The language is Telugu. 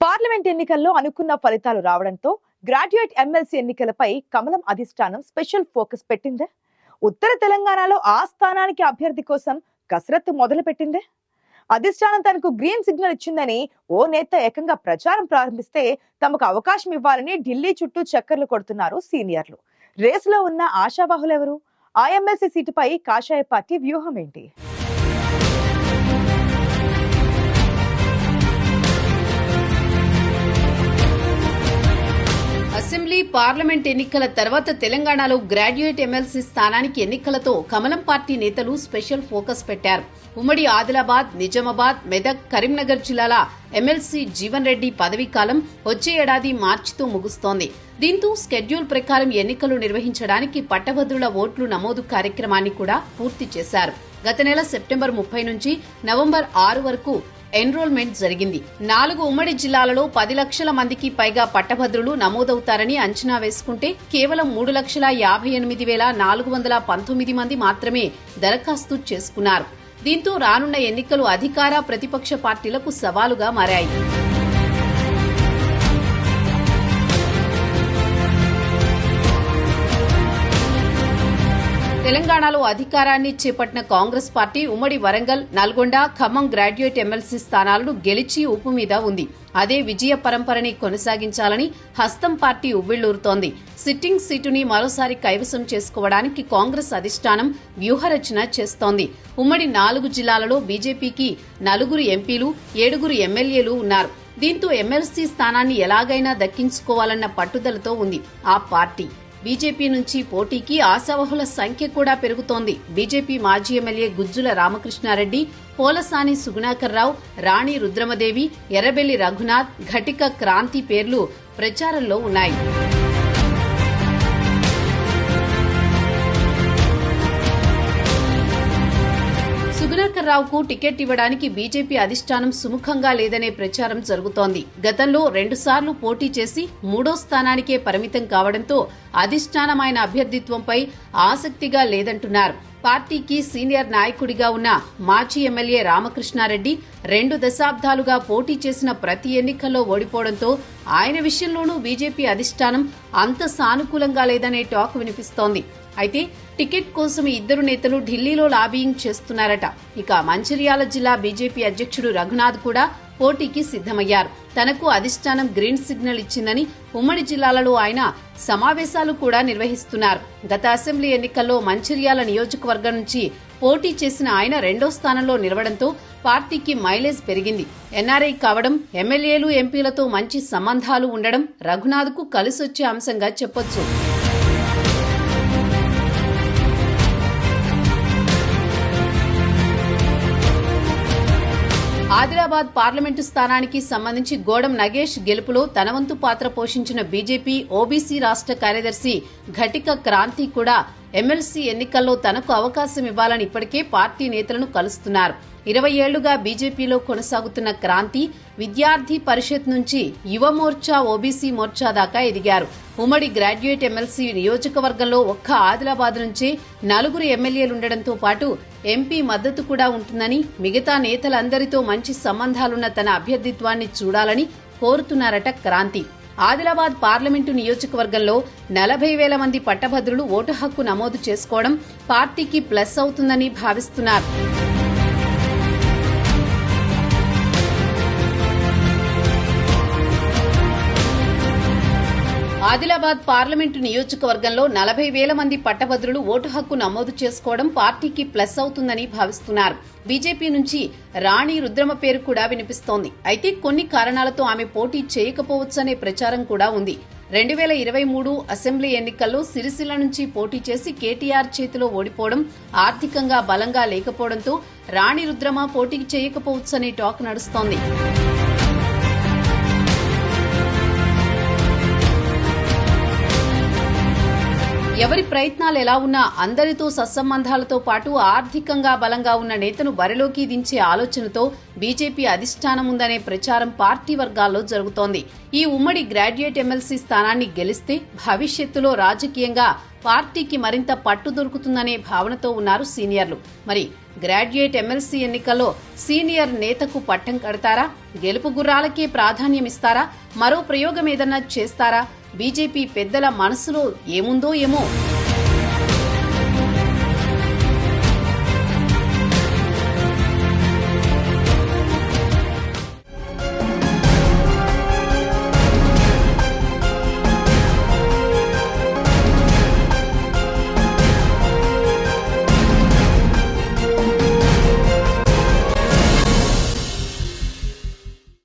పార్లమెంట్ ఎన్నికల్లో అనుకున్న ఫలితాలు రావడంతో గ్రాడ్యుయేట్ ఎమ్మెల్సీ ఎన్నికలపై కమలం అధిష్టానం స్పెషల్ ఫోకస్ పెట్టిందే. ఉత్తర తెలంగాణలో ఆ స్థానానికి అభ్యర్థి కోసం కసరత్తు మొదలు పెట్టిందే. అధిష్టానం తనకు గ్రీన్ సిగ్నల్ ఇచ్చిందని ఓ నేత ఏకంగా ప్రచారం ప్రారంభిస్తే తమకు అవకాశం ఇవ్వాలని ఢిల్లీ చుట్టూ చక్కర్లు కొడుతున్నారు సీనియర్లు. రేసులో ఉన్న ఆశావాహులెవరు? ఆ ఎమ్మెల్సీ సీటుపై కాషాయ పార్టీ వ్యూహం ఏంటి? అసెంబ్లీ పార్లమెంట్ ఎన్నికల తర్వాత తెలంగాణలో గ్రాడ్యుయేట్ ఎమ్మెల్సీ స్థానానికి ఎన్నికలతో కమలం పార్టీ నేతలు స్పెషల్ ఫోకస్ పెట్టారు. ఉమ్మడి ఆదిలాబాద్, నిజామాబాద్, మెదక్, కరీంనగర్ జిల్లాల ఎమ్మెల్సీ జీవన్ రెడ్డి పదవీకాలం వచ్చే ఏడాది మార్చితో ముగుస్తోంది. దీంతో స్కెడ్యూల్ ప్రకారం ఎన్నికలు నిర్వహించడానికి పట్టభద్రుల ఓట్లు నమోదు కార్యక్రమాన్ని కూడా పూర్తి చేశారు. గత నెల సెప్టెంబర్ 30 నుంచి నవంబర్ 6 వరకు ఎన్రోల్మెంట్ జరిగింది. 4 ఉమ్మడి జిల్లాలలో 10 లక్షల మందికి పైగా పట్టభద్రులు నమోదవుతారని అంచనా వేసుకుంటే కేవలం 3,58,419 మంది మాత్రమే దరఖాస్తు చేసుకున్నారు. దీంతో రానున్న ఎన్నికలు అధికార, ప్రతిపక్ష పార్టీలకు సవాలుగా మారాయి. తెలంగాణలో అధికారాన్ని చేపట్టిన కాంగ్రెస్ పార్టీ ఉమ్మడి వరంగల్, నల్గొండ, ఖమ్మం గ్రాడ్యుయేట్ ఎమ్మెల్సీ స్థానాలను గెలిచి ఊపు మీద ఉంది. అదే విజయ పరంపరని కొనసాగించాలని హస్తం పార్టీ ఉవ్విళ్లూరుతోంది. సిట్టింగ్ సీటుని మరోసారి కైవసం చేసుకోవడానికి కాంగ్రెస్ అధిష్టానం వ్యూహరచన చేస్తోంది. ఉమ్మడి 4 జిల్లాలలో బీజేపీకి 4 ఎంపీలు, 7 ఎమ్మెల్యేలు ఉన్నారు. దీంతో ఎమ్మెల్సీ స్థానాన్ని ఎలాగైనా దక్కించుకోవాలన్న పట్టుదలతో ఉంది ఆ పార్టీ. బీజేపీ నుంచి పోటీకి ఆశావహుల సంఖ్య కూడా పెరుగుతోంది. బీజేపీ మాజీ ఎమ్మెల్యే గుజ్జుల రామకృష్ణారెడ్డి, పోలసాని సుగుణాకర్రావు, రాణి రుద్రమదేవి, ఎర్రబెల్లి రఘునాథ్, ఘటిక క్రాంతి పేర్లు ప్రచారంలో ఉన్నాయి. సుగుణాకర్రావుకు టికెట్ ఇవ్వడానికి బీజేపీ అధిష్టానం సుముఖంగా లేదనే ప్రచారం జరుగుతోంది. గతంలో 2 సార్లు పోటీ చేసి 3వ స్థానానికే పరిమితం కావడంతో అధిష్టానం ఆయన అభ్యర్థిత్వంపై ఆసక్తిగా లేదంటున్నారు. పార్టీకి సీనియర్ నాయకుడిగా ఉన్న మాజీ ఎమ్మెల్యే రామకృష్ణారెడ్డి 2 దశాబ్దాలుగా పోటీ చేసిన ప్రతి ఎన్నికల్లో ఓడిపోవడంతో ఆయన విషయంలోనూ బీజేపీ అధిష్టానం అంత సానుకూలంగా లేదనే టాక్ వినిపిస్తోంది. అయితే టికెట్ కోసం ఇద్దరు నేతలు ఢిల్లీలో లాబియింగ్ చేస్తున్నారట. ఇక మంచిర్యాల జిల్లా బీజేపీ అధ్యక్షుడు రఘునాథ్ కూడా పోటీకి సిద్దమయ్యారు. తనకు అధిష్టానం గ్రీన్ సిగ్నల్ ఇచ్చిందని ఉమ్మడి జిల్లాలలో ఆయన సమావేశాలు కూడా నిర్వహిస్తున్నారు. గత అసెంబ్లీ ఎన్నికల్లో మంచిర్యాల నియోజకవర్గం నుంచి పోటీ చేసిన ఆయన 2వ స్థానంలో నిలవడంతో పార్టీకి మైలేజ్ పెరిగింది. ఎన్ఆర్ఐ కావడం, ఎమ్మెల్యేలు, ఎంపీలతో మంచి సంబంధాలు ఉండడం రఘునాథ్కు కలిసొచ్చే అంశంగా చెప్పొచ్చు. ఆదిలాబాద్ పార్లమెంటు స్థానానికి సంబంధించి గోడం నగేష్ గెలుపులో తన వంతు పాత్ర పోషించిన బీజేపీ ఓబీసీ రాష్ట్ర కార్యదర్శి ఘటిక క్రాంతి కూడా ఎమ్మెల్సీ ఎన్నికల్లో తనకు అవకాశం ఇవ్వాలని ఇప్పటికే పార్టీ నేతలను కలుస్తున్నారు. 20 ఏళ్లుగా బీజేపీలో కొనసాగుతున్న క్రాంతి విద్యార్థి పరిషత్ నుంచి యువ మోర్చా, ఓబీసీ మోర్చా దాకా ఎదిగారు. ఉమ్మడి గ్రాడ్యుయేట్ ఎమ్మెల్సీ నియోజకవర్గంలో ఒక్క ఆదిలాబాద్ నుంచే 4 ఎమ్మెల్యేలుండడంతో పాటు ఎంపీ మద్దతు కూడా ఉంటుందని, మిగతా నేతలందరితో మంచి సంబంధాలున్న తన అభ్యర్థిత్వాన్ని చూడాలని కోరుతున్నారట క్రాంతి. ఆదిలాబాద్ పార్లమెంటు నియోజకవర్గంలో 40,000 మంది పట్టభద్రులు ఓటు హక్కు నమోదు చేసుకోవడం పార్టీకి ప్లస్ అవుతుందని భావిస్తున్నారు. ఆదిలాబాద్ పార్లమెంటు నియోజకవర్గంలో 40,000 మంది పట్టభద్రులు ఓటు హక్కు నమోదు చేసుకోవడం పార్టీకి ప్లస్ అవుతుందని భావిస్తున్నారు. బీజేపీ నుంచి రాణి రుద్రమ పేరు కూడా వినిపిస్తోంది. అయితే కొన్ని కారణాలతో ఆమె పోటీ చేయకపోవచ్చనే ప్రచారం కూడా ఉంది. 2023 అసెంబ్లీ ఎన్నికల్లో సిరిసిల్ల నుంచి పోటీ చేసి కేటీఆర్ చేతిలో ఓడిపోవడం, ఆర్థికంగా బలంగా లేకపోవడంతో రాణి రుద్రమ పోటీ చేయకపోవచ్చనే టాక్ నడుస్తోంది. ఎవరి ప్రయత్నాలు ఎలా ఉన్నా అందరితో సత్సంబంధాలతో పాటు ఆర్థికంగా బలంగా ఉన్న నేతను బరిలోకి దించే ఆలోచనతో బీజేపీ అధిష్టానం ఉందనే ప్రచారం పార్టీ వర్గాల్లో జరుగుతోంది. ఈ ఉమ్మడి గ్రాడ్యుయేట్ ఎమ్మెల్సీ స్థానాన్ని గెలిస్తే భవిష్యత్తులో రాజకీయంగా పార్టీకి మరింత పట్టు దొరుకుతుందనే భావనతో ఉన్నారు సీనియర్లు. మరి గ్రాడ్యుయేట్ ఎమ్మెల్సీ ఎన్నికల్లో సీనియర్ నేతకు పట్టం కడతారా? గెలుపు గుర్రాలకే ప్రాధాన్యమిస్తారా? మరో ప్రయోగం ఏదన్నా చేస్తారా? బీజేపీ పెద్దల మనసులో ఏముందో ఏమో.